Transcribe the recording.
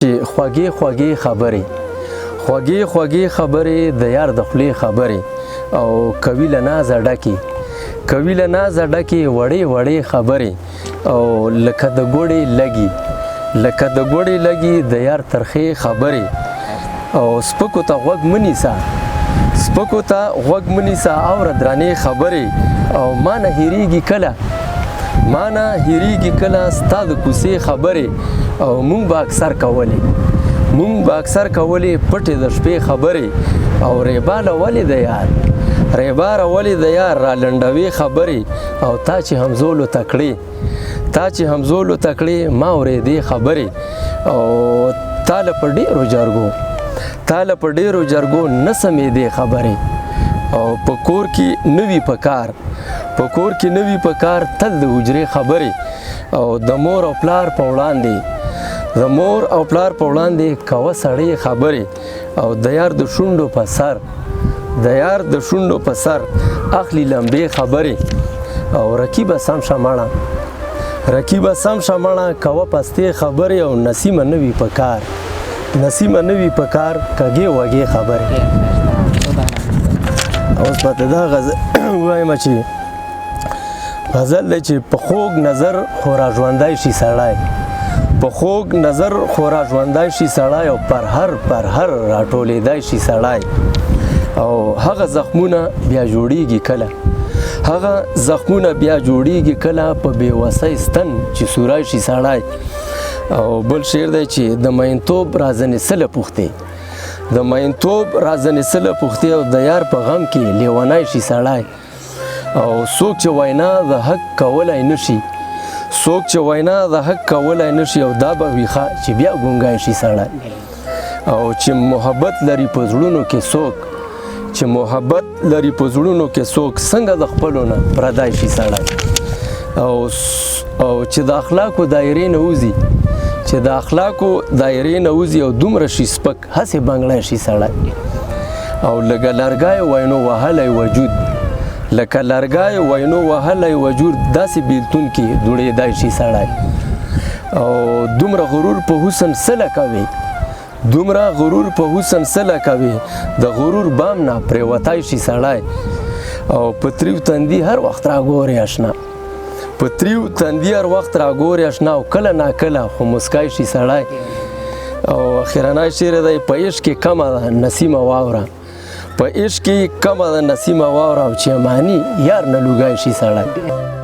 خوږې خوږې خبرې خوږې خوږې خبرې د یار د خولې خبرې او کوي له نازه ډکې کوي له نازه ډکې وړې وړې خبرې او لکه د ګوړې لګي د یار ترخې خبرې او سپکو ته غوږ مه نیسه اوره درنې خبرې او ما نه هېرېږي کله ستا د کوڅې خبرې او مونږ به اکثر کولې پټې د شپې خبرې او ریباله ولې د یار را لنډوي خبرې او تا چې همزولو تکړې ما اورېدې خبرې او تاله په ډېرو جرګو نه سمېدې خبرې او په کور کې نوي پکار تل د حجرې خبرې او د مور او پلار په وړاندې کوه سړې خبرې او د یار د شونډو په سر اخلي لمبې خبرې او رکیبه سم شمړه کوه پستې خبرې او نسیمه نوي پکار کږې وږې خبرې. اوس پته دا وایم چې غزل دی چې په خوږ نظر خو را ژوندی شي سړی او پر هر راټولېدی شي سړی او هغه زخمونه بیا جوړیږي کله په بېوسۍ ستن چې سوری شي سړی. او بل شعر دی چې د مینتوب رازنیسله پوښتې او د یار په غم کې لیونی شي سړی او څوک چې وینا د حق کولای نشي او دا به ویښه چې بیا ګونګی شي سړی او چې محبت لري په زړونو کې څوک څنګه د خپلو نه پردی شي سړی او چې د اخلاقو دایرې نه وځي او دومره شي سپک هسې بنګړی شي سړی او لکه لرګی وینو وهلی وجود داسې بیلتون کې دوړېدی شي سړی او دومره غرور په حسن سله کوي د غرور بام نه پرېوتی شي سړی او په تریو تندي هر وخت راګورې اشنا او کله ناکله خو مسکی شي سړی او اخرنی شعر دی په عشق کې کمه ده نسیمه واوره او چې اماني یار نه لوګی شي سړی.